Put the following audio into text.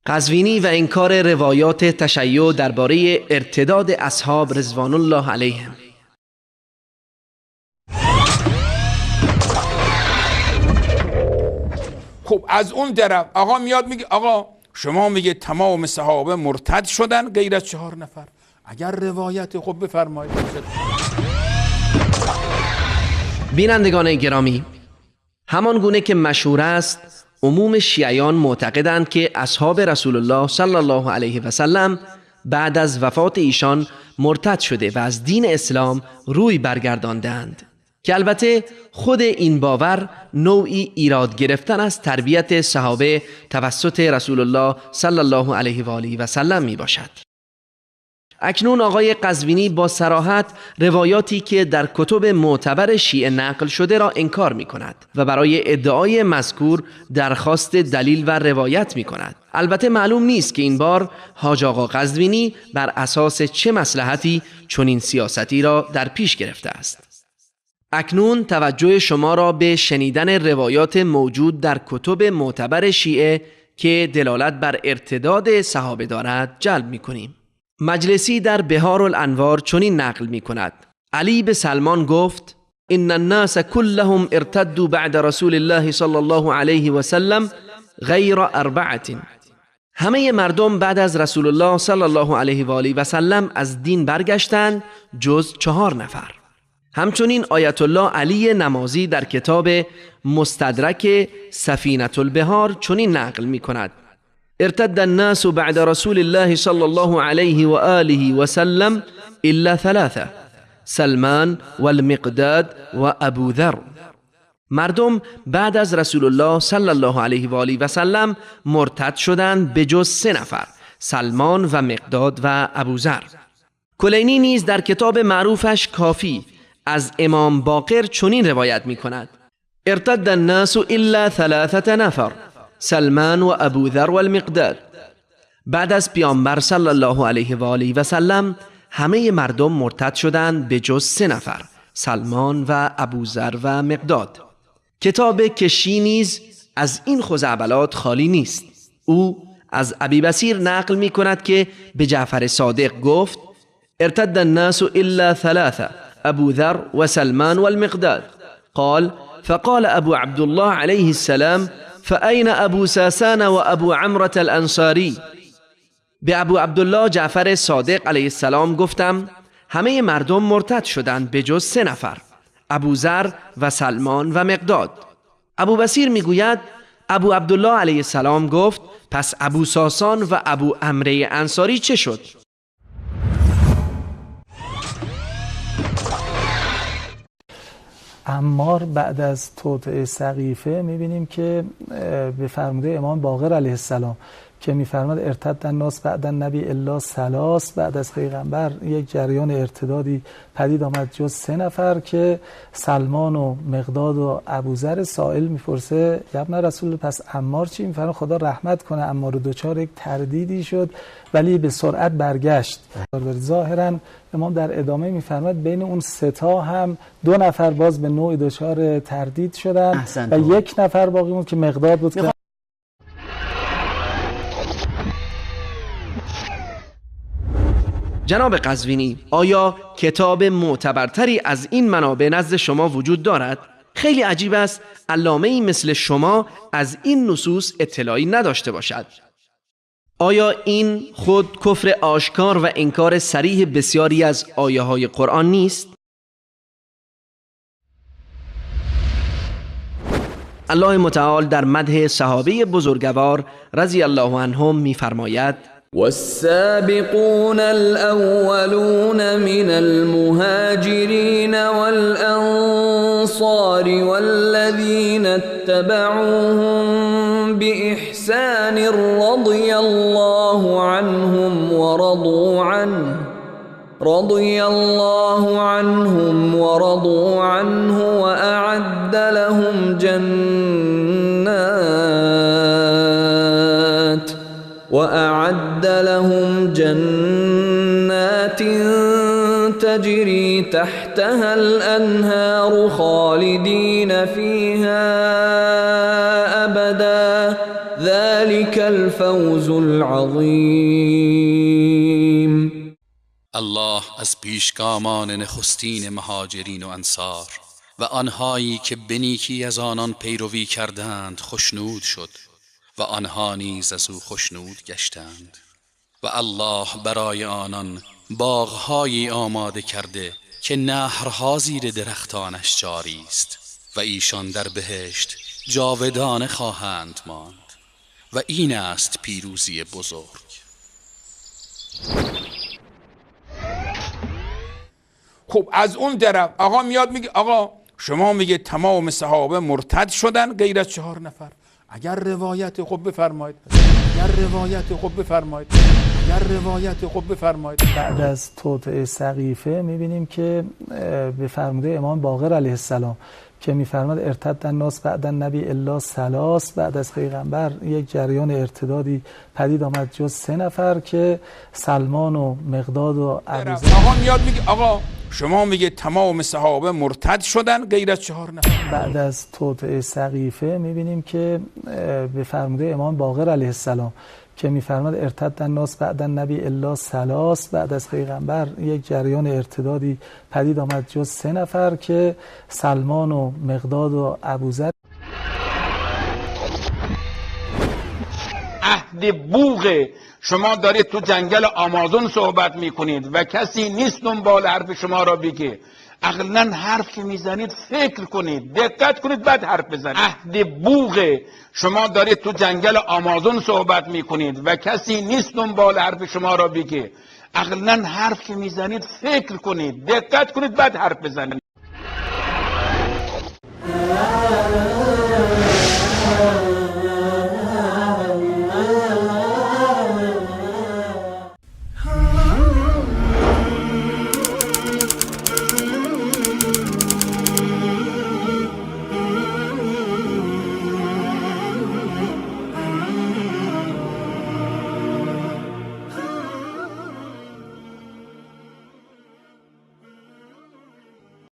قزوینی و انکار روایات تشیع درباره ارتداد اصحاب رضوان الله علیهم. خب از اون طرف آقا میاد میگه آقا شما میگه تمام صحابه مرتد شدن غیر از 4 نفر. اگر روایت خب بفرمایید. بینندگان گرامی، همان گونه که مشهور است عموم شیعیان معتقدند که اصحاب رسول الله صلی الله علیه و سلم بعد از وفات ایشان مرتد شده و از دین اسلام روی برگرداندند، که البته خود این باور نوعی ایراد گرفتن از تربیت صحابه توسط رسول الله صلی الله علیه و آله و سلم می باشد. اکنون آقای قزوینی با صراحت روایاتی که در کتب معتبر شیعه نقل شده را انکار می کند و برای ادعای مذکور درخواست دلیل و روایت می کند. البته معلوم نیست که این بار حاج آقا قزوینی بر اساس چه مصلحتی چنین سیاستی را در پیش گرفته است. اکنون توجه شما را به شنیدن روایات موجود در کتب معتبر شیعه که دلالت بر ارتداد صحابه دارد جلب می کنیم. مجلسی در بهار الانوار چنین نقل می کند: علی به سلمان گفت: ان الناس كلهم ارتدوا بعد رسول الله صلی الله علیه و سلم غیر 4. همه مردم بعد از رسول الله صلی الله علیه و آله و سلم از دین برگشتند جز 4 نفر. همچنین آیت الله علی نمازی در کتاب مستدرک سفینة البحار چنین نقل می کند: ارتد الناس بعد رسول الله صلی الله علیه و آله و سلم الا 3: سلمان والمقداد و ابو ذر. مردم بعد از رسول الله صلی الله علیه و آله و سلم مرتد شدند به جز 3 نفر: سلمان و مقداد و ابو ذر. کلینی نیز در کتاب معروفش کافی از امام باقر چنین روایت می کند: ارتد الناس الا 3 نفر: سلمان و ابو ذر و المقداد. بعد از پیامبر صلی الله علیه و آله و سلم همه مردم مرتد شدند به جز 3 نفر: سلمان و ابو ذر و مقداد. کتاب کشی نیز از این خزعبلات خالی نیست. او از ابی بصیر نقل می کند که به جعفر صادق گفت: ارتد الناس الا 3: ابو ذر و سلمان و المقداد. قال: فقال ابو عبدالله علیه السلام: فأين ابو ساسان و ابو عمرة الانصاری؟ به ابو عبدالله جعفر صادق علیه السلام گفتم: همه مردم مرتد شدند به جز 3 نفر: ابو ذر و سلمان و مقداد. ابو بصیر میگوید ابو عبدالله علیه السلام گفت: پس ابو ساسان و ابو عمره انصاری چه شد؟ عمار بعد از توطئه سقیفه میبینیم که به فرموده امام باقر علیه السلام که میفرماد ارتد الناس بعد النبی الا 3: بعد از پیغمبر یک جریان ارتدادی پدید آمد جز 3 نفر که سلمان و مقداد و ابوذر. سائل میپرسه ابن رسول پس عمار چی؟ میفرماد خدا رحمت کنه عمار دوچار یک تردیدی شد ولی به سرعت برگشت. ظاهرا امام در ادامه میفرماد بین اون 3 هم 2 نفر باز به نوعی دچار تردید شدن و 1 نفر باقی موند که مقداد بود که جناب قزوینی، آیا کتاب معتبرتری از این منابع نزد شما وجود دارد؟ خیلی عجیب است علامه‌ای مثل شما از این نصوص اطلاعی نداشته باشد. آیا این خود کفر آشکار و انکار صریح بسیاری از آیه های قرآن نیست؟ الله متعال در مدح صحابه بزرگوار رضی الله عنهم می‌فرماید: والسابقون الأولون من المهاجرين والأنصار والذين اتبعوهم بإحسان رضي الله عنهم ورضوا عنه وأعد لهم جنات تجري تحتها الأنهار خالدين فيها أبدا أبدا ذلك الفوز العظیم. الله از پیشگامان نخستین مهاجرین و انصار و آنهایی که به نیکی از آنان پیروی کردند خوشنود شد و آنها نیز از او خوشنود گشتند و الله برای آنان باغهایی آماده کرده که نهرها زیر درختانش جاری است و ایشان در بهشت جاودانه خواهند ماند و این است پیروزی بزرگ. خب از اون طرف آقا میاد میگه آقا شما میگه تمام صحابه مرتد شدن غیر از 4 نفر. اگر روایت خب بفرمایید، بعد از توطئه سقیفه میبینیم که به فرموده امام باقر علیه السلام که میفرماد ارتد الناس بعد النبی الا ثلاث، بعد از پیغمبر یک جریان ارتدادی پدید آمد جز 3 نفر که سلمان و مقداد و ابوذر. آقا میاد میگه آقا شما میگه تمام صحابه مرتد شدن غیر از 4 نفر. بعد از توطئه سقیفه میبینیم که به فرموده امام باقر علیه السلام که میفرماد ارتد الناس بعد النبی الا ثلاث، بعد از پیغمبر یک جریان ارتدادی پدید آمد جز 3 نفر که سلمان و مقداد و ابوذر. عهد بوغ شما دارید تو جنگل آمازون صحبت میکنید و کسی نیست دنبال حرف شما را بگه. اقلن حرف که میزنید فکر کنید، دقت کنید بعد حرف بزنید. عهد بوغ شما دارید تو جنگل آمازون صحبت میکنید و کسی نیست دنبال حرف شما را بگه. اقلن حرف که میزنید فکر کنید، دقت کنید بعد حرف بزنید.